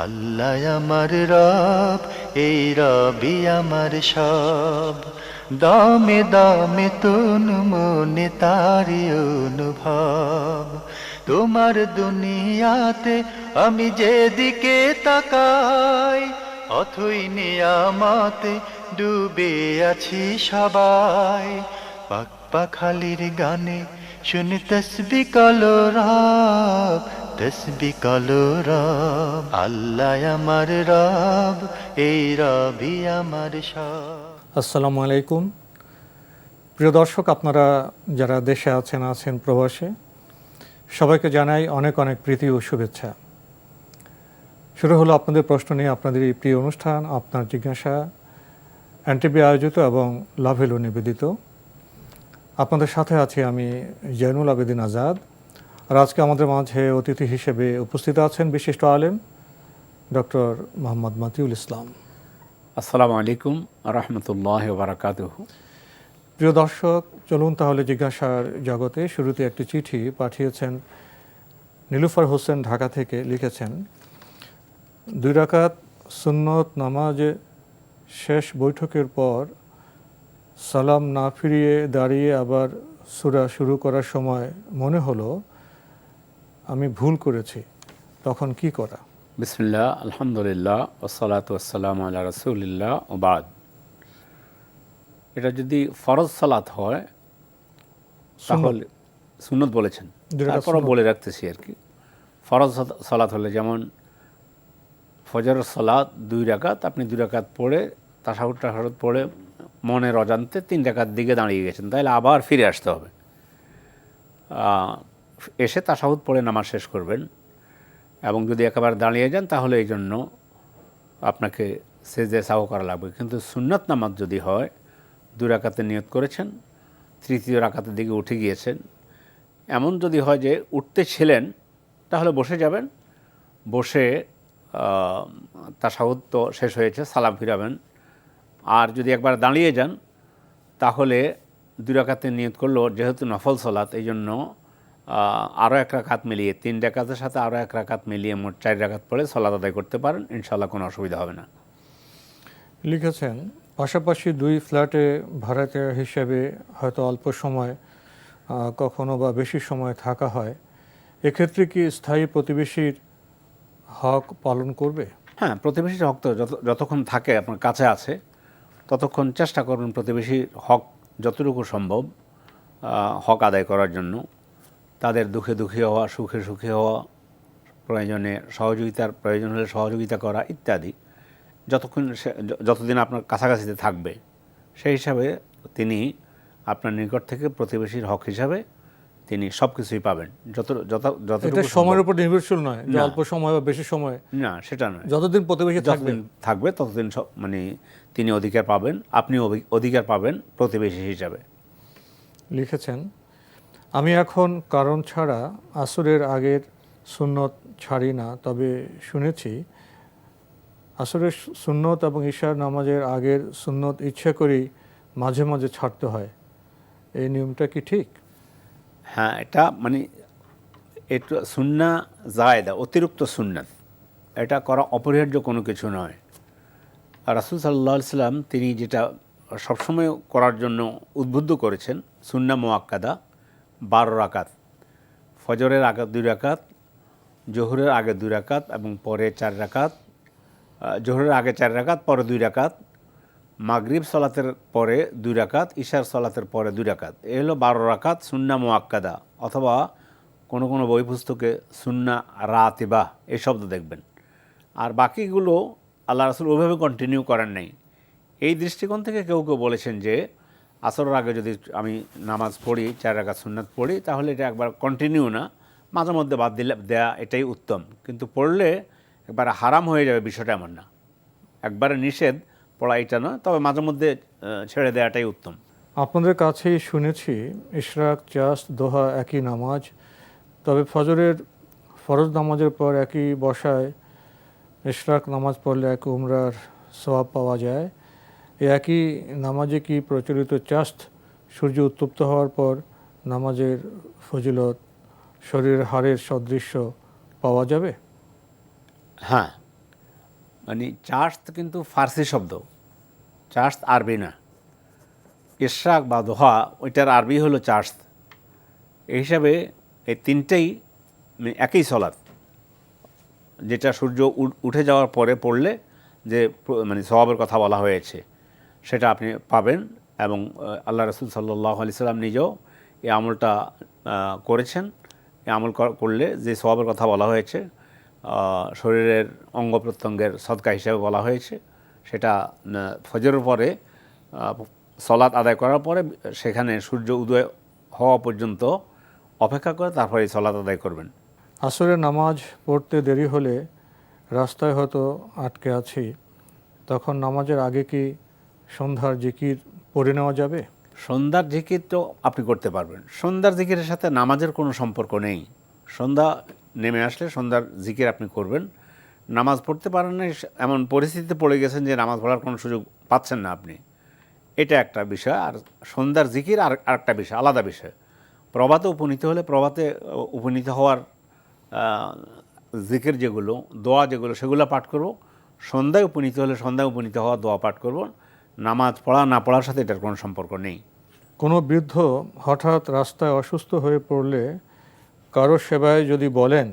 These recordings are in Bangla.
আল্লাহ আমার রব, এই রবি আমার সব। দামে দামে তুন মনে তারি অনুভব। তোমার দুনিয়াতে আমি যেদিকে তাকাই, অথই নিয়ামতে ডুবে আছি সবাই। পাক পাখালির গানে শুনি তসবি কলরব, তসবি কলরব। আল্লাহ আমার রব, এই রবি আমার সব। আসসালামু আলাইকুম। প্রিয় দর্শক, আপনারা যারা দেশে আছেন প্রবাসে, সবাইকে জানাই অনেক অনেক প্রীতি ও শুভেচ্ছা। শুরু হলো আপনাদের প্রশ্ন নিয়ে আপনাদের এই প্রিয় অনুষ্ঠান আপনার জিজ্ঞাসা, এনটিভি আয়োজিত এবং লাভেলু নিবেদিত। আপনাদের সাথে আছি আমি জয়নুল আবেদিন আজাদ। আর আজকে আমাদের মাঝে অতিথি হিসেবে উপস্থিত আছেন বিশিষ্ট আলেম ডক্টর মোহাম্মদ মতিউল ইসলাম। আসসালামু আলাইকুম রহমতুল্লাহ বারাকাতুহু। প্রিয় দর্শক, চলুন তাহলে জিজ্ঞাসার জগতে। শুরুতে একটি চিঠি পাঠিয়েছেন নীলুফার হোসেন, ঢাকা থেকে। লিখেছেন, 2 রাকাত সুন্নত নামাজে শেষ বৈঠকের পর সালাম না ফিরিয়ে দাঁড়িয়ে আবার সূরা শুরু করার সময় মনে হলো আমি ভুল করেছি, তখন কি করা? বিসমিল্লাহ, আলহামদুলিল্লাহ, ওয়াসসালাতু ওয়াসসালামু আলা রাসূলিল্লাহ ওয়া বাদ। এটা যদি ফরজ সালাত হয় তাহলে সুন্নত বলেছেন, তারপরও বলে রাখতেছি আর কি। ফরজ সালাত হলে যেমন ফজরের সালাত 2 রাকাত, আপনি 2 রাকাত পড়ে তাশাহুদ পড়ে মনের অজান্তে 3 রাকাত দিকে দাঁড়িয়ে গেছেন, তাহলে আবার ফিরে আসতে হবে। এসে তাশাহুদ পড়ে নামাজ শেষ করবেন। এবং যদি একেবারে দাঁড়িয়ে যান তাহলে এই জন্য আপনাকে সেজদায়ে সাহু করা লাগবে। কিন্তু সুন্নত নামাজ যদি হয়, 2 রাকাতে নিয়ত করেছেন, তৃতীয় রাকাতের দিকে উঠে গিয়েছেন, এমন যদি হয় যে উঠতেছিলেন তাহলে বসে যাবেন। বসে তাশাহুদ তো শেষ হয়েছে, সালাম ফিরাবেন। আর যদি একবার দাঁড়িয়ে যান তাহলে 2 রাকাতে নিয়ত করলো, যেহেতু নফল সালাত, এই জন্য আরও 1 রাকাত মিলিয়ে 3 রাকাতের সাথে আরও 1 রাকাত মিলিয়ে মোট 4 রাকাত পড়ে সালাত আদায় করতে পারেন, ইনশাআল্লাহ কোনো অসুবিধা হবে না। লিখেছেন, পাশাপাশি 2 ফ্ল্যাটে ভাড়াটে হিসেবে হয়তো অল্প সময় কখনো বা বেশি সময় থাকা হয়, এক্ষেত্রে কি স্থায়ী প্রতিবেশীর হক পালন করবে? হ্যাঁ, প্রতিবেশীর হক তো যতক্ষণ থাকে আপনার কাছে আছে ততক্ষণ চেষ্টা করবেন প্রতিবেশীর হক যতটুকু সম্ভব হক আদায় করার জন্য। তাদের দুঃখে দুঃখী হওয়া, সুখে সুখী হওয়া, প্রয়োজনে সহযোগিতার প্রয়োজন হলে সহযোগিতা করা ইত্যাদি। যতদিন আপনার কাছাকাছিতে থাকবে সেই হিসাবে তিনি আপনার নিকট থেকে প্রতিবেশীর হক হিসাবে তিনি সব কিছুই পাবেন। এটা সময়ের উপর নির্ভরশীল নয় যে অল্প সময় বা বেশি সময়, না সেটা নয়। যতদিন প্রতিবেশী থাকবে ততদিন মানে তিনি অধিকার পাবেন, আপনি অধিকার পাবেন প্রতিবেশী হিসাবে। লিখেছেন, আমি এখন কারণ ছাড়া আসরের আগের সুন্নত ছাড়ি না, তবে শুনেছি আসরের সুন্নত এবং ঈশার নামাজের আগের সুন্নত ইচ্ছা করেই মাঝে মাঝে ছাড়তে হয়, এই নিয়মটা কি ঠিক? হ্যাঁ, এটা মানে একটু সুন্নাহ জায়েদা, অতিরিক্ত সুন্নাত, এটা করা অপরিহার্য কোনো কিছু নয়। আর রাসূল সাল্লাল্লাহু আলাইহি সাল্লাম তিনি যেটা সবসময় করার জন্য উদ্বুদ্ধ করেছেন, সুন্নাহ মুআক্কাদা 12 রাকাত, ফজরের আগে 2 রাকাত, জোহরের আগে 2 রাকাত এবং পরে 4 রাকাত, জোহরের আগে 4 রাকাত পরে 2 রাকাত, মাগরিব সালাতের পরে 2 রাকাত, ইশার সালাতের পরে 2 রাকাত। এই হলো 12 রাকাত সুন্নাহ মুআক্কাদা, অথবা কোনো কোনো বই পুস্তকে সুন্নাহ রাতিবা এই শব্দ দেখবেন। আর বাকিগুলো আল্লাহ রাসূল ওইভাবে কন্টিনিউ করেন নাই। এই দৃষ্টিকোণ থেকে কেউ কেউ বলেছেন যে আসরের আগে যদি আমি নামাজ পড়ি, 4 রাকাত সুন্নাত পড়ি, তাহলে এটা একবার কন্টিনিউ না, মাঝে মধ্যে বাদ দেয়া এটাই উত্তম। কিন্তু পড়লে একবার হারাম হয়ে যাবে বিষয়টা এমন না, একবারে নিষেধ পড়া এটা নয়, তবে মাঝে মধ্যে ছেড়ে দেওয়াটাই উত্তম। আপনাদের কাছেই শুনেছি ইশরাক, চাস্ত, দোহা একই নামাজ, তবে ফজরের ফরজ নামাজের পর একই বসায় ইশরাক নামাজ পড়লে এক উমরার সওয়াব পাওয়া যায়। এই একই নামাজে কি প্রচলিত চাস্ত সূর্য উত্তপ্ত হওয়ার পর নামাজের ফজিলত শরীরের হাড়ের সদৃশ্য পাওয়া যাবে? হ্যাঁ, মানে চার্চ কিন্তু ফার্সি শব্দ, চার্চ আরবি না। ইশরাক বা দোহা ওইটার আরবি হলো চার্চ। এই হিসাবে এই তিনটেই একই সলাৎ, যেটা সূর্য উঠে যাওয়ার পরে পড়লে যে মানে সওয়াবের কথা বলা হয়েছে সেটা আপনি পাবেন। এবং আল্লাহ রাসূল সাল্লাল্লাহু আলাইহি সাল্লাম নিজেও এই আমলটা করেছেন। এই আমল করলে যে সওয়াবের কথা বলা হয়েছে, শরীরের অঙ্গ প্রত্যঙ্গের সদকা হিসেবে বলা হয়েছে, সেটা ফজরের পরে সলাৎ আদায় করার পরে সেখানে সূর্য উদয় হওয়া পর্যন্ত অপেক্ষা করে তারপরে সলাৎ আদায় করবেন। আসরের নামাজ পড়তে দেরি হলে রাস্তায় হয়তো আটকে আছি, তখন নামাজের আগে কি সন্ধ্যার জিকির পড়ে নেওয়া যাবে? সন্ধ্যার জিকির তো আপনি করতে পারবেন। সন্ধ্যার জিকিরের সাথে নামাজের কোনো সম্পর্ক নেই। সন্ধ্যা নেমে আসলে সন্ধ্যার জিকির আপনি করবেন। নামাজ পড়তে পারেন না এমন পরিস্থিতিতে পড়ে গেছেন যে নামাজ পড়ার কোনো সুযোগ পাচ্ছেন না আপনি, এটা একটা বিষয়। আর সন্ধ্যার জিকির আরেকটা বিষয়, আলাদা বিষয়। প্রভাতে উপনীত হলে প্রভাতে উপনীত হওয়ার জিকির যেগুলো, দোয়া যেগুলো, সেগুলো পাঠ করব। সন্ধ্যায় উপনীত হলে সন্ধ্যায় উপনীত হওয়া দোয়া পাঠ করব। নামাজ পড়া না পড়ার সাথে এটার কোনো সম্পর্ক নেই। কোনো বৃদ্ধ হঠাৎ রাস্তায় অসুস্থ হয়ে পড়লে কারো সেবায় যদি বলেন,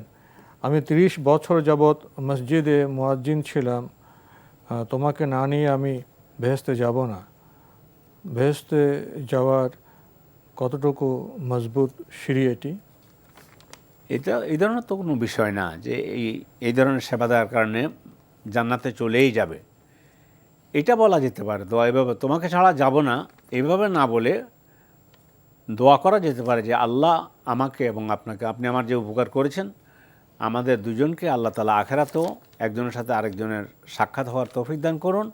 আমি 30 বছর যাবৎ মসজিদে মুয়াজ্জিন ছিলাম, তোমাকে না নিয়ে আমি বেহেশতে যাব না, বেহেশতে যাওয়ার কতটুকু মজবুত সিঁড়ি এটি? এটা এই ধরনের তো কোনো বিষয় না যে এই ধরনের সেবা দেওয়ার কারণে জান্নাতে চলেই যাবে। এটা বলা যেতে পারে দোয়া এভাবে, তোমাকে ছাড়া যাব না এইভাবে না বলে দোয়া করা যেতে পারে যে আল্লাহ আমাকে এবং আপনাকে, আপনি আমার যে উপকার করেছেন, আমাদের দুজনকে আল্লাহ তাআলা আখিরাতেও একজনের সাথে আরেকজনের সাক্ষাৎ হওয়ার তৌফিক দান করুন,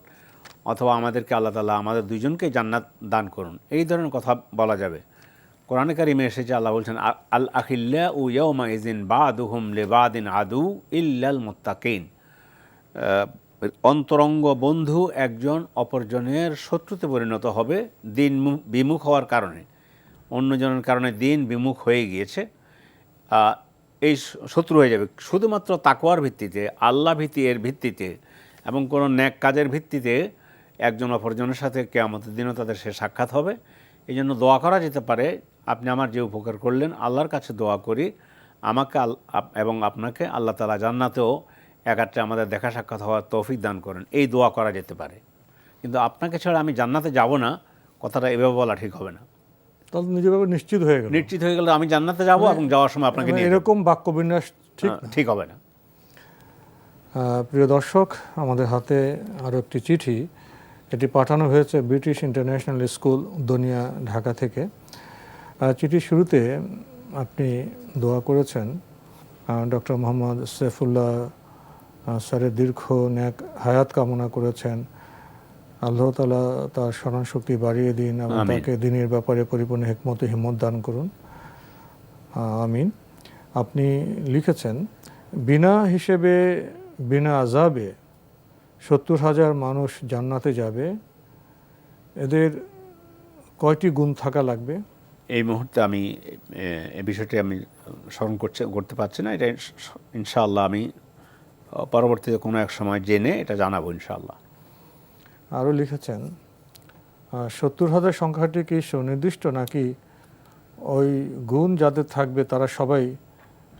অথবা আমাদেরকে আল্লাহ তাআলা আমাদের দুজনকে জান্নাত দান করুন। এই ধরনের কথা বলা যাবে। কোরআনে কারিমে এসেছে, আল্লাহ বলছেন আল আখিল্লাউ ইয়াওমা ইযিন বাদুহুম লিবাদিন আদু ইল্লাল মুত্তাকিন। অন্তরঙ্গ বন্ধু একজন অপরজনের শত্রুতে পরিণত হবে দিন বিমুখ হওয়ার কারণে। অন্যজনের কারণে দিন বিমুখ হয়ে গিয়েছে, এই শত্রু হয়ে যাবে। শুধুমাত্র তাকওয়ার ভিত্তিতে, আল্লাহ ভীতি এর ভিত্তিতে এবং কোনো ন্যাক কাজের ভিত্তিতে একজন অপরজনের সাথে কিয়ামতের দিনও তাদের সে সাক্ষাৎ হবে। এই জন্য দোয়া করা যেতে পারে, আপনি আমার যে উপকার করলেন, আল্লাহর কাছে দোয়া করি আমাকে এবং আপনাকে আল্লাহ তাআলা জান্নাতেও একাত্রে আমাদের দেখা সাক্ষাৎ হওয়ার তৌফিক দান করেন। এই দোয়া করা যেতে পারে। কিন্তু আপনাকে ছাড়া আমি জান্নাতে যাব না, কথাটা এভাবে বলা ঠিক হবে না। তাহলে নিজেভাবে নিশ্চিত হয়ে গেল, নিশ্চিত হয়ে গেল আমি জান্নাতে যাব এবং যাওয়ার সময় আপনাকে নিয়ে এরকম বাক্যবিন্যাস ঠিক হবে না। প্রিয় দর্শক, আমাদের হাতে আরও একটি চিঠি, এটি পাঠানো হয়েছে ব্রিটিশ ইন্টারন্যাশনাল স্কুল, দনিয়া, ঢাকা থেকে। চিঠির শুরুতে আপনি দোয়া করেছেন ডক্টর মোহাম্মদ সৈফুল্লাহ স্যারের দীর্ঘ ন্যাক হায়াত কামনা করেছেন। আল্লাহ তাআলা তার স্মরণ শক্তি বাড়িয়ে দিন এবং তাকে দিনের ব্যাপারে পরিপূর্ণ হিকমত হিম্মত দান করুন, আমিন। আপনি লিখেছেন, বিনা হিসেবে বিনা আযাবে 70,000 মানুষ জান্নাতে যাবে, এদের কয়টি গুণ থাকা লাগবে? এই মুহূর্তে আমি এই বিষয়টি আমি স্মরণ করতে পারছি না। এটা ইনশাআল্লাহ আমি পরবর্তীতে কোনো এক সময় জেনে এটা জানাবো ইনশাআল্লাহ। আরও লিখেছেন, 70,000 সংখ্যাটি কি সুনির্দিষ্ট, নাকি ওই গুণ যাদের থাকবে তারা সবাই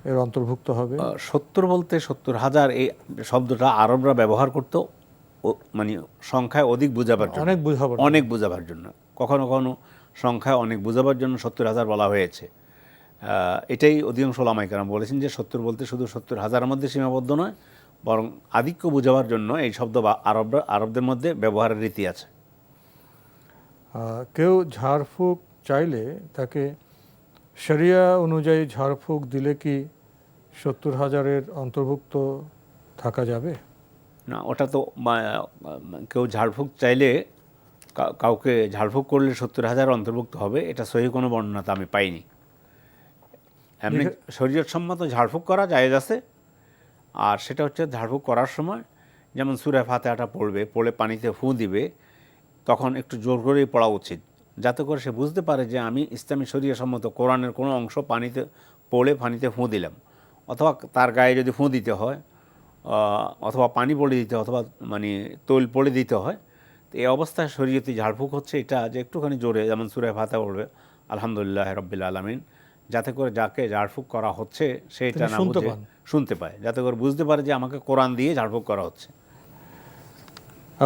এর অন্তর্ভুক্ত হবে? 70 বলতে 70,000 এই শব্দটা আরবরা ব্যবহার করত মানে সংখ্যায় অধিক বোঝাবার জন্য, অনেক বোঝাবার জন্য। কখনো কখনো সংখ্যায় অনেক বোঝাবার জন্য 70,000 বলা হয়েছে। এটাই অধিকাংশ ওলামায়ে কেরাম বলেছেন যে 70 বলতে শুধু 70,000-এর মধ্যে সীমাবদ্ধ নয়, বরং আধিক্য বোঝাবার জন্য এই শব্দ বা আরবদের মধ্যে ব্যবহারের রীতি আছে। কেউ ঝাড়ফুঁক চাইলে তাকে শরিয়া অনুযায়ী ঝাড়ফুঁক দিলে কি 70,000-এর অন্তর্ভুক্ত থাকা যাবে? না, ওটা তো কেউ ঝাড়ফুঁক চাইলে কাউকে ঝাড়ফুঁক করলে 70,000 অন্তর্ভুক্ত হবে, এটা সহিহ কোনো বর্ণনা তো আমি পাইনি। এমনি শরীয়তসম্মত ঝাড়ফুঁক করা জায়েজ আছে। আর সেটা হচ্ছে ঝাড়ফুঁক করার সময় যেমন সূরা ফাতিহাটা পড়বে, পড়ে পানিতে ফুঁ দিবে, তখন একটু জোর করেই পড়া উচিত, যাতে করে সে বুঝতে পারে যে আমি ইসলামী শরীয়তসম্মত কোরআনের কোনো অংশ পানিতে পড়ে পানিতে ফুঁ দিলাম। অথবা তার গায়ে যদি ফুঁ দিতে হয়, অথবা পানি পড়ে দিতে হয় অথবা মানে তৈল পড়ে দিতে হয়। তো এই অবস্থায় শরীয়তি ঝাড়ফুঁক হচ্ছে এটা যে একটুখানি জোরে, যেমন সূরা ফাতিহা পড়বে আলহামদুলিল্লাহ রাব্বিল আলামিন, যাতে করে যাকে ঝাড়ফুঁক করা হচ্ছে সেটা তিনি না শুনতে বুঝে পান। শুনতে পায়, যাতে করে বুঝতে পারে যে আমাকে কোরআন দিয়ে ঝাড়ফুঁক করা হচ্ছে।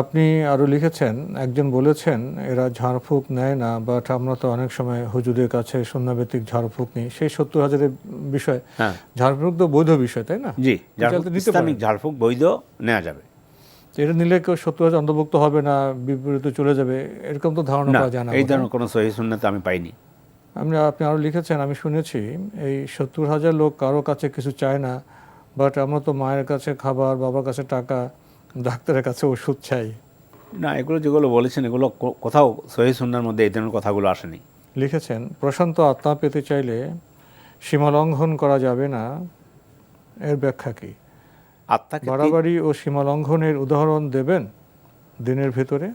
আপনি আরও লিখেছেন, একজন বলেছেন এরা ঝাড়ফুঁক নেয় না, বাট আমরা তো অনেক সময় হুজুরের কাছে সুন্নাভিত্তিক ঝাড়ফুঁক নিই, সেই 70,000-এর বিষয়। হ্যাঁ, চার্জ তো বৈধ বিষয়, তাই না? জি, চাইলে নিতে ইসলামিক পারেন। ঝাড়ফুঁক বৈধ, নেওয়া যাবে। তো এটা নিলে কেউ 70,000 অন্তর্ভুক্ত হবে না, বিপরীতে চলে যাবে, এরকম তো ধারণা না, করা যায় না। এই ধরনের কোনো সহিহ সুন্নাত আমি পাইনি। আপনি আরও লিখেছেন, আমি শুনেছি এই 70,000 লোক কারো কাছে কিছু চায় না, বাট আমরা তো মায়ের কাছে খাবার, বাবার কাছে টাকা, ডাক্তারের কাছে ওষুধ চাই। না, এগুলো যেগুলো বলেছেন এগুলো কোথাও সহিহ সুন্নাহর মধ্যে এই ধরনের কথাগুলো আসেনি। লিখেছেন, প্রশান্ত আত্মা পেতে চাইলে সীমা লঙ্ঘন করা যাবে না, এর ব্যাখ্যা কি? আত্মাকে বাড়াবাড়ি ও সীমা লঙ্ঘনের উদাহরণ দেবেন দিনের ভিতরে?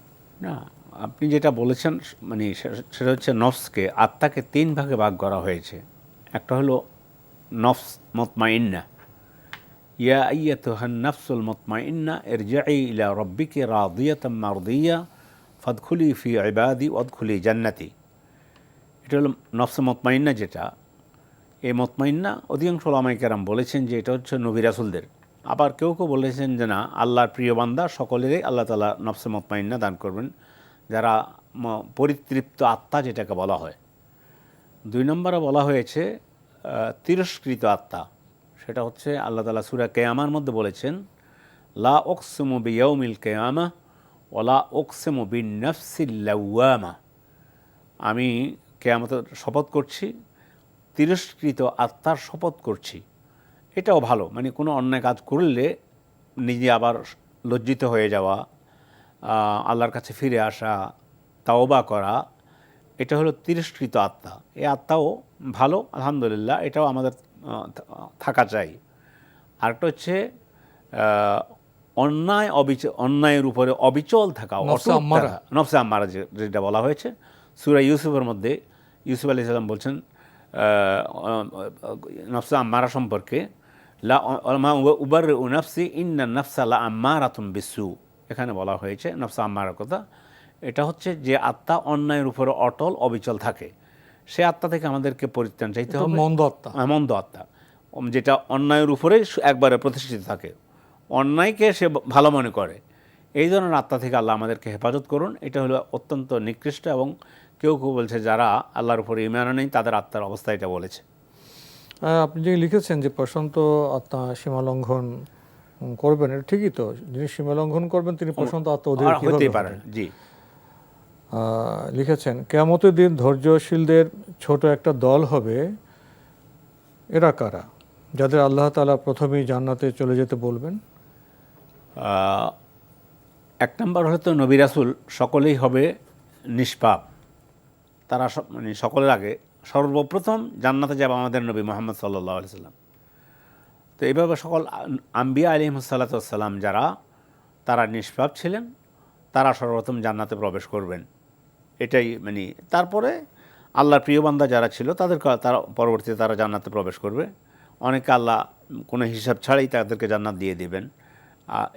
না, আপনি যেটা বলেছেন মানে সেটা হচ্ছে নফসকে, আত্মাকে 3 ভাগে ভাগ করা হয়েছে। একটা হলো নফস মুতমাইন্না, ইয়া আইয়াতুহান নাফসুল মুতমাইন্না ইরজিই ইলা রাব্বিকি রাদিয়াতাম মারদিয়া ফাদখুলি ফি ইবাদি ওয়াদখুলি জান্নাতি। এটা হলো নফস মুতমাইন্না। যেটা এই মুতমাইন্না অধিকাংশ ওলামায়ে কেরাম বলেছেন যে এটা হচ্ছে নবী রাসূলদের। আবার কেউ কেউ বলেছেন যে না, আল্লাহর প্রিয় বান্দা সকলেরই আল্লাহ তাআলা নফসে মুতমাইন্না দান করবেন, যারা পরিতৃপ্ত আত্মা যেটাকে বলা হয়। 2 নম্বরে বলা হয়েছে তিরস্কৃত আত্মা। সেটা হচ্ছে আল্লাহ তাআলা সূরা কিয়ামার মধ্যে বলেছেন, লা উকসিমু বিয়াউমিল কিয়ামাহ ওয়ালা উকসিমু বিন-নাফসিল লাওয়ামা। আমি কিয়ামতের শপথ করছি, তিরস্কৃত আত্মার শপথ করছি। এটাও ভালো, মানে কোনো অন্যায় কাজ করলে নিজে আবার লজ্জিত হয়ে যাওয়া, আল্লাহর কাছে ফিরে আসা, তাওবা করা, এটা হলো তিরস্কৃত আত্মা। এই আত্মাও ভালো, আলহামদুলিল্লাহ, এটাও আমাদের থাকা চাই। আরেকটা হচ্ছে অন্যায়ের উপরে অবিচল থাকা, নফসে আম্মারা যেটা বলা হয়েছে সূরা ইউসুফের মধ্যে। ইউসুফ আলাইহিস সালাম বলছেন নফসে আম্মারা সম্পর্কে, লা মা উবাররিউ নাফসি ইন্নান নাফসা লা আম্মারাতুম বিসু। এখানে বলা হয়েছে নফসে আম্মারার কথা। এটা হচ্ছে যে আত্মা অন্যায়ের উপরে অটল অবিচল থাকে, সে আত্মা থেকে আমাদেরকে পরিত্রাণ চাইতে হবে। মন্দ আত্মা, মন্দ আত্মা যেটা অন্যায়ের উপরে একবারে প্রতিষ্ঠিত থাকে, অন্যায়কে সে ভালো মনে করে, এই ধরনের আত্মা থেকে আল্লাহ আমাদেরকে হেফাজত করুন। এটা হলো অত্যন্ত নিকৃষ্ট, এবং কেউ কেউ বলছে যারা আল্লাহর উপরে ঈমান নেই তাদের আত্মার অবস্থা এটা বলেছে। আপনি যে লিখেছেন যে প্রশান্ত আত্মা সীমা লঙ্ঘন করবেন, এটা ঠিকই তো, যিনি সীমা লঙ্ঘন করবেন তিনি প্রশান্ত আত্মা অধিকারী হতেই পারেন। জি, লিখেছেন, কিয়ামতের দিন ধৈর্যশীলদের ছোট একটা দল হবে, এরা কারা, যাদের আল্লাহ তাআলা প্রথমেই জান্নাতে চলে যেতে বলবেন? 1 নম্বর হয়তো নবী রাসূল সকলেই হবে নিষ্পাপ। তারা মানে সকলের আগে সর্বপ্রথম জান্নাতে যাবে আমাদের নবী মুহাম্মদ সাল্লাল্লাহু আলাইহি সাল্লাম। তো এইভাবে সকল আম্বিয়া আলাইহিমুসসালাতু ওয়াসসালাম যারা, তারা নিষ্পাপ ছিলেন, তারা সর্বপ্রথম জান্নাতে প্রবেশ করবেন। এটাই মানে, তারপরে আল্লাহর প্রিয় বান্দা যারা ছিল তারা পরবর্তীতে তারা জান্নাতে প্রবেশ করবে। অনেকে আল্লাহ কোনো হিসাব ছাড়াই তাদেরকে জান্নাত দিয়ে দিবেন।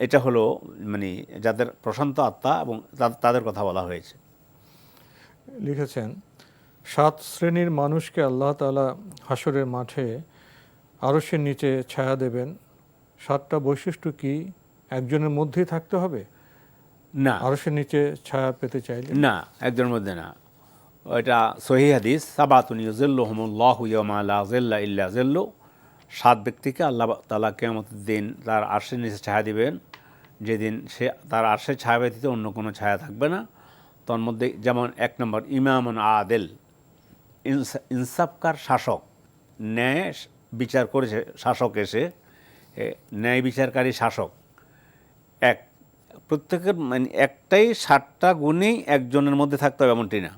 এটা হলো মানে যাদের প্রশান্ত আত্মা, এবং তাদের কথা বলা হয়েছে। লিখেছেন, 7 শ্রেণীর মানুষকে আল্লাহ তাআলা হাসরের মাঠে আরশের নিচে ছায়া দেবেন। 7টা বৈশিষ্ট্য কি একজনের মধ্যেই থাকতে হবে না, আরশের নিচে ছায়া পেতে চাইলে? না, একজনের মধ্যে না। এটা সহিহ হাদিস, সাবাতুন ইউযিল্লুহুমুল্লাহু ইয়াওমা লা যিল্লা ইল্লা যিল্লু। 7 ব্যক্তিকে আল্লাহ তাআলা কিয়ামতের দিন তার আরশের নিচে ছায়া দিবেন, যেদিন সে তার আরশের ছায়া ব্যতীত অন্য কোনো ছায়া থাকবে না। তার মধ্যে যেমন 1 নম্বর ইমামুন আদেল, ইনসাফকার শাসক, ন্যায় বিচার করেছে শাসক, এসে ন্যায় বিচারকারী শাসক। প্রত্যেকের মানে একটাই 7টা গুণেই একজনের মধ্যে থাকতে হবে এমনটি না,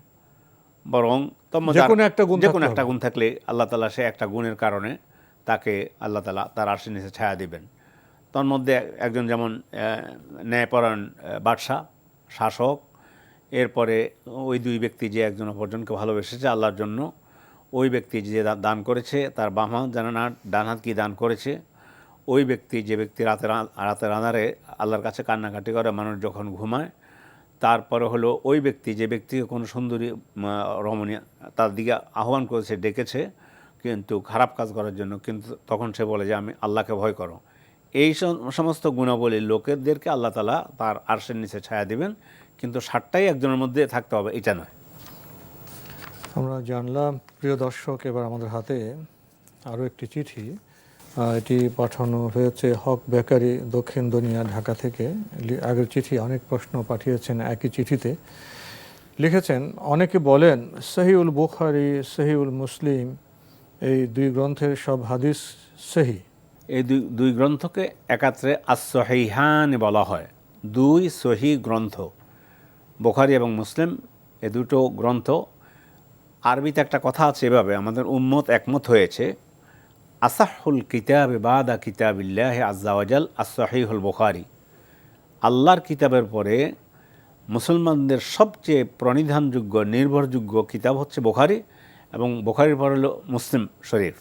বরং যে কোনো একটা গুণ থাকলে আল্লাহ তাআলা সে একটা গুণের কারণে তাকে আল্লাহ তাআলা তার আরশের নিচে ছায়া দিবেন। তার মধ্যে একজন যেমন ন্যায়পরায়ণ বাদশা, শাসক। এরপরে ওই 2 ব্যক্তি যে একজন অপরজনকে ভালোবেসেছে আল্লাহর জন্য, ওই ব্যক্তি যে দান করেছে তার বাম হাত জানে না ডান হাত কি দান করেছে, ওই ব্যক্তি, যে ব্যক্তি রাতের আঁধারে আল্লাহর কাছে কান্নাকাটি করে মানুষ যখন ঘুমায়, তারপরে হলো ওই ব্যক্তি যে ব্যক্তিকে কোনো সুন্দরী রমণী তার দিকে আহ্বান করেছে, ডেকেছে কিন্তু খারাপ কাজ করার জন্য, কিন্তু তখন সে বলে যে আমি আল্লাহকে ভয় করো। এই সমস্ত গুণাবলী লোকেদেরকে আল্লাহ তাআলা তার আরশের নিচে ছায়া দিবেন, কিন্তু 60টাই একজনের মধ্যে থাকতে হবে এটা নয়। আমরা জানলাম প্রিয় দর্শক, এবার আমাদের হাতে আরও একটি চিঠি। এটি পাঠানো হয়েছে হক বেকারি, দক্ষিণ দুনিয়া, ঢাকা থেকে। আগের চিঠি অনেক প্রশ্ন পাঠিয়েছেন একই চিঠিতে। লিখেছেন, অনেকে বলেন সহিউল বুখারী, সহিউল মুসলিম এই দুই গ্রন্থের সব হাদিস সহি। এই দুই গ্রন্থকে একাত্রে আস-সহিহান বলা হয়, দুই সহি গ্রন্থ। বুখারী এবং মুসলিম এ দুটো গ্রন্থ, আরবিতে একটা কথা আছে এভাবে, আমাদের উম্মত একমত হয়েছে, আসাহুল কিতাব বাদা কিতাবিল্লাহ আজ্জা ওয়াজাল আস-সহিহুল বুখারী। আল্লাহর কিতাবের পরে মুসলমানদের সবচেয়ে প্রণিধানযোগ্য, নির্ভরযোগ্য কিতাব হচ্ছে বুখারী, এবং বুখারীর পরে হলো মুসলিম শরীফ।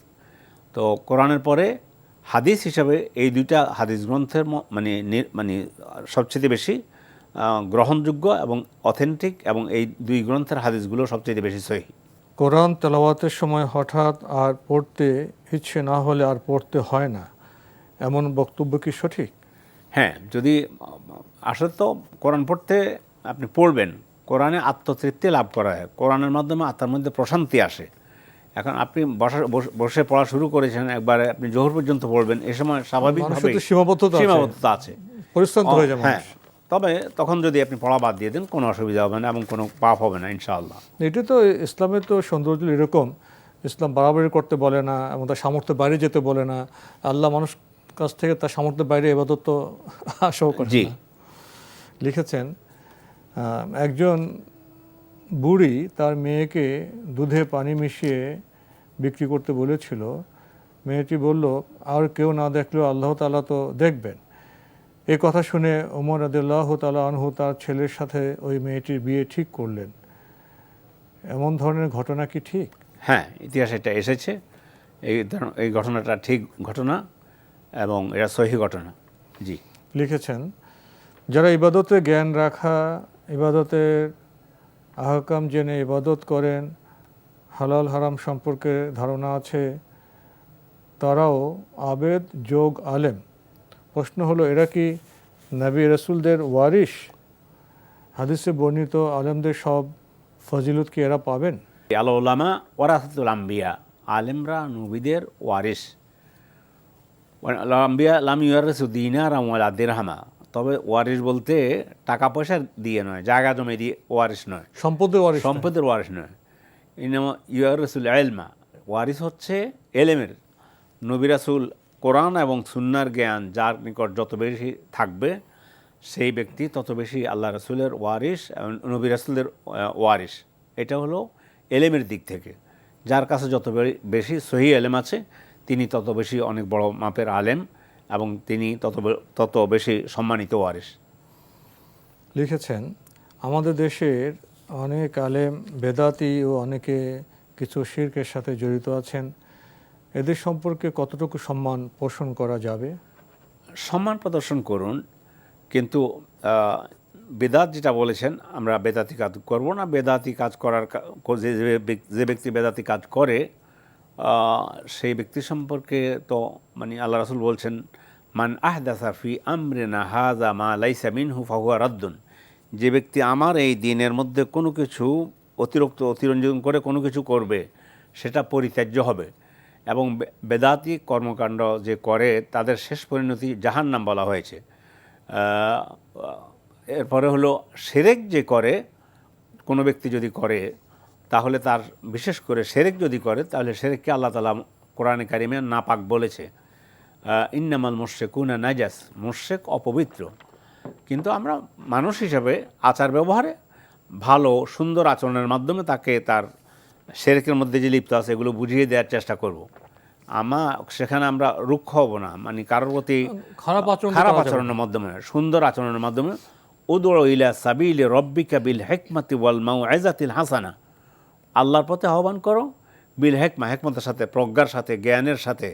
তো কোরআনের পরে হাদিস হিসাবে এই দুইটা হাদিস গ্রন্থের মানে সবচেয়ে বেশি গ্রহণযোগ্য এবং অথেন্টিক, এবং এই দুই গ্রন্থের হাদিসগুলো সবচেয়ে বেশি সহিহ। কোরআন তেলাওয়াতের সময় হঠাৎ আর পড়তে ইচ্ছে না হলে আর পড়তে হয় না, এমন বক্তব্য কি সঠিক? হ্যাঁ, যদি আসলে তো কোরআন পড়তে আপনি পড়বেন, কোরআনে আত্মতৃপ্তি লাভ করা হয়, কোরআনের মাধ্যমে আত্মার মধ্যে প্রশান্তি আসে। এখন আপনি বসে পড়া শুরু করেছেন, একবারে আপনি জোহর পর্যন্ত পড়বেন, এ সময় স্বাভাবিকভাবে সীমাবদ্ধতা আছে, পরিশ্রান্ত হয়ে যাবে। হ্যাঁ, তবে তখন যদি আপনি পড়া বাদ দিয়ে দেন কোনো অসুবিধা হবে না এবং কোনো পাপ হবে না ইনশাআল্লাহ। এটা তো ইসলামের তো সৌন্দর্য এরকম, ইসলাম বাড়াবাড়ি করতে বলে না এবং তার সামর্থ্যের বাইরে যেতে বলে না। আল্লাহ মানুষ কাছ থেকে তার সামর্থ্যের বাইরে ইবাদত তো আশাও করে না। লিখেছেন, একজন বুড়ি তার মেয়েকে দুধে পানি মিশিয়ে বিক্রি করতে বলেছিল। মেয়েটি বলল, আর কেউ না দেখলেও আল্লাহ তাআলা তো দেখবেন। এই কথা শুনে ওমর রাদিয়াল্লাহু তাআলা আনহু তার ছেলের সাথে ওই মেয়েটির বিয়ে ঠিক করলেন। এমন ধরনের ঘটনা কি ঠিক? হ্যাঁ, ইতিহাসে এটা এসেছে, এই ঘটনাটা ঠিক ঘটনা এবং এটা সহিহ ঘটনা। জি। লিখেছেন, যারা ইবাদতে জ্ঞান রাখা, ইবাদতের আহকাম জেনে ইবাদত করেন, হালাল হারাম সম্পর্কে ধারণা আছে, তারাও আবেদ যোগ আলেম। প্রশ্ন হলো, এরা কি নবী রাসূলদের ওয়ারিস? হাদিসে বর্ণিত আলেমদের সব ফজিলত কি এরা পাবেন? আল উলামা ওয়ারাসাতুল আম্বিয়া, আলেমরা নবীদের ওয়ারিস। আম্বিয়া লাম ইউয়ারিসু দিনারাম ওয়ালা দিরহামা, তবে ওয়ারিস বলতে টাকা পয়সা দিয়ে নয়, জায়গা জমি দিয়ে ওয়ারিস নয়, সম্পদের ওয়ারিস নয়। ইনামা ইউয়ারিসুল ইলমা, ওয়ারিস হচ্ছে এলেমের। নবী রাসূল কোরআন এবং সুন্নাহর জ্ঞান যার নিকট যত বেশি থাকবে, সেই ব্যক্তি তত বেশি আল্লাহ রাসূলের ওয়ারিস, নবী রাসূলের ওয়ারিস। এটা হলো এলেমের দিক থেকে, যার কাছে যত বেশি সহি এলেম আছে তিনি তত বেশি অনেক বড় মাপের আলেম, এবং তিনি তত বেশি সম্মানিত ওয়ারিস। লিখেছেন, আমাদের দেশের অনেক আলেম বেদাতি ও অনেকে কিছু শিরকের সাথে জড়িত আছেন। এদের সম্পর্কে কতটুকু সম্মান পোষণ করা যাবে? সম্মান প্রদর্শন করুন, কিন্তু বেদাত যেটা বলেছেন, আমরা বেদাতি কাজ করব না। বেদাতি কাজ করার যে ব্যক্তি বেদাতি কাজ করে সেই ব্যক্তি সম্পর্কে তো আল্লাহ রাসূল বলছেন, মান আহদাসা ফি আমরিনা হাযা মা লাইসা মিনহু ফাহুয়া রাদ্দুন। যে ব্যক্তি আমার এই দিনের মধ্যে কোনো কিছু অতিরঞ্জন করে কোনো কিছু করবে, সেটা পরিত্যাজ্য হবে। এবং বেদাতি কর্মকাণ্ড যে করে তাদের শেষ পরিণতি জাহান্নাম বলা হয়েছে। এরপরে হলো শিরক যে করে, কোনো ব্যক্তি যদি করে, তাহলে তার বিশেষ করে শিরক যদি করে, তাহলে শিরককে আল্লাহ তাআলা কোরআনে কারিমে নাপাক বলেছে, ইন্নামাল মুশরিকুনা নাজাস, মুশরিক অপবিত্র। কিন্তু আমরা মানুষ হিসাবে আচার ব্যবহারে ভালো সুন্দর আচরণের মাধ্যমে তাকে তার শিরকের মধ্যে যে লিপ্ত আছে এগুলো বুঝিয়ে দেওয়ার চেষ্টা করব। সেখানে আমরা রুক্ষ হব না, কারোর প্রতি খারাপ আচরণের মাধ্যমে, সুন্দর আচরণের মাধ্যমে। উদউ ইলা সাবিলি রব্বিকা বিল হিকমাতি ওয়াল মাউইজাতিল হাসানা, আল্লাহর পথে আহ্বান করো বিল হিকমা, হিকমতের সাথে, প্রজ্ঞার সাথে, জ্ঞানের সাথে,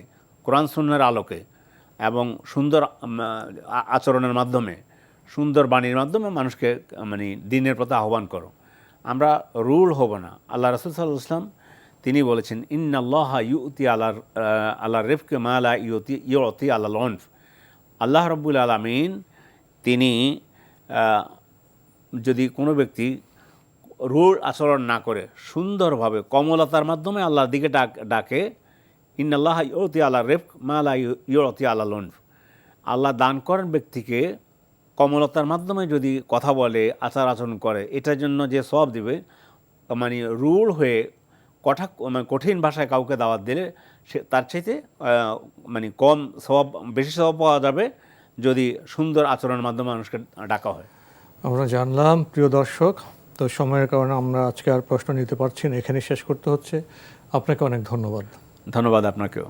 কোরআন সুন্নাহর আলোকে। এবং সুন্দর আচরণের মাধ্যমে, সুন্দর বাণীর মাধ্যমে মানুষকে মানে দিনের পথে আহ্বান করো। আমরা রুল হব না। আল্লাহ রাসূল সাল্লাল্লাহু আলাইহি ওয়াসাল্লাম তিনি বলেছেন, ইন্নাল্লাহা ইউতি আলা রিফকি মা লা ইউতি আলাল উনফ। আল্লাহ রাব্বুল আলামিন তিনি যদি কোনো ব্যক্তি রুল আচরণ না করে সুন্দরভাবে কমলতার মাধ্যমে আল্লাহর দিকে ডাকে, ইন্নাল্লাহা ইউতি আলা রিফক মা লা ইউতি আলাল উনফ। আল্লাহ দান করেন ব্যক্তিকে কমলতার মাধ্যমে যদি কথা বলে, আচার আচরণ করে, এটার জন্য যে সওয়াব দিবে, মানে রুল হয়ে মানে কঠিন ভাষায় কাউকে দাওয়াত দিলে সে তার চাইতে মানে কম সওয়াব, বেশি সওয়াব পাওয়া যাবে যদি সুন্দর আচরণের মাধ্যমে মানুষকে ডাকা হয়। আমরা জানলাম প্রিয় দর্শক। তো সময়ের কারণে আমরা আজকে আর প্রশ্ন নিতে পারছি না, এখানে শেষ করতে হচ্ছে। আপনাকে অনেক ধন্যবাদ। ধন্যবাদ আপনাকেও।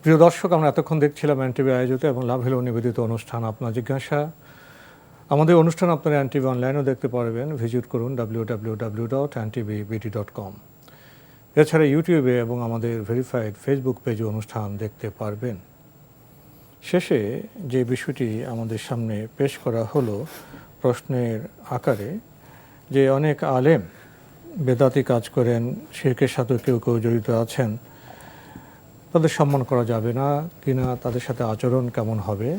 প্রিয় দর্শক, আমরা এতক্ষণ দেখছিলাম এনটিভি আয়োজিত এবং লাভ হলো নিবেদিত অনুষ্ঠান আপনার জিজ্ঞাসা। আমাদের অনুষ্ঠান আপনারা এনটিভি অনলাইনেও দেখতে পারবেন। ভিজিট করুন www.ntvbd.com। এছাড়া ইউটিউবে এবং আমাদের ভেরিফাইড ফেসবুক পেজে অনুষ্ঠান দেখতে পারবেন। শেষে যে বিষয়টি আমাদের সামনে পেশ করা হলো প্রশ্নের আকারে, যে অনেক আলেম বেদাতি কাজ করেন, শিরকের সাথে কেউ কেউ জড়িত আছেন, তাদের সম্মান করা যাবে না কিনা, তাদের সাথে আচরণ কেমন হবে।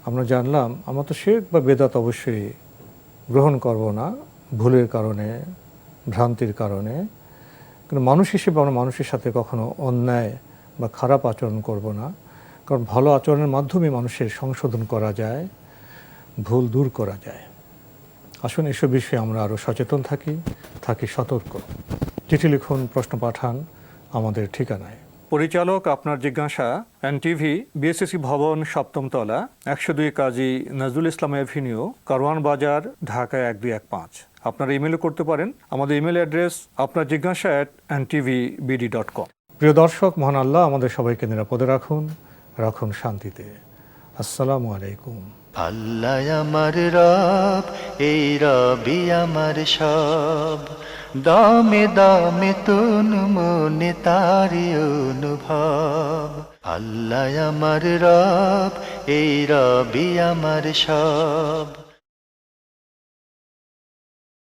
আমরা জানলাম আমরা তো শিরক বা বেদাত অবশ্যই গ্রহণ করব না, ভুলের কারণে, ভ্রান্তির কারণে। কিন্তু মানুষ হিসেবে আমরা মানুষের সাথে কখনো অন্যায় বা খারাপ আচরণ করব না, কারণ ভালো আচরণের মাধ্যমে মানুষের সংশোধন করা যায়, ভুল দূর করা যায়। আসুন এসব বিষয়ে আমরা আরও সচেতন থাকি সতর্ক। চিঠি লিখুন, প্রশ্ন পাঠান আমাদের ঠিকানায়। পরিচালক আপনার জিজ্ঞাসা, এনটিভি, বিএসসি ভবন, 7ম তলা, 102 কাজী নজরুল ইসলাম এভিনিউ, কারওয়ান বাজার, ঢাকা 1215। আপনারা ইমেলও করতে পারেন। আমাদের ইমেল অ্যাড্রেস আপনার জিজ্ঞাসা @ntvbd.com। প্রিয় দর্শক, মহান আল্লাহ আমাদের সবাইকে নিরাপদে রাখুন শান্তিতে। আসসালামু আলাইকুম। আল্লাহ আমার রব, এই রবি আমার সব, দামে দামে তুন মনে তারি অনুভব। আল্লাহ আমার রব, এই রবি আমার সব।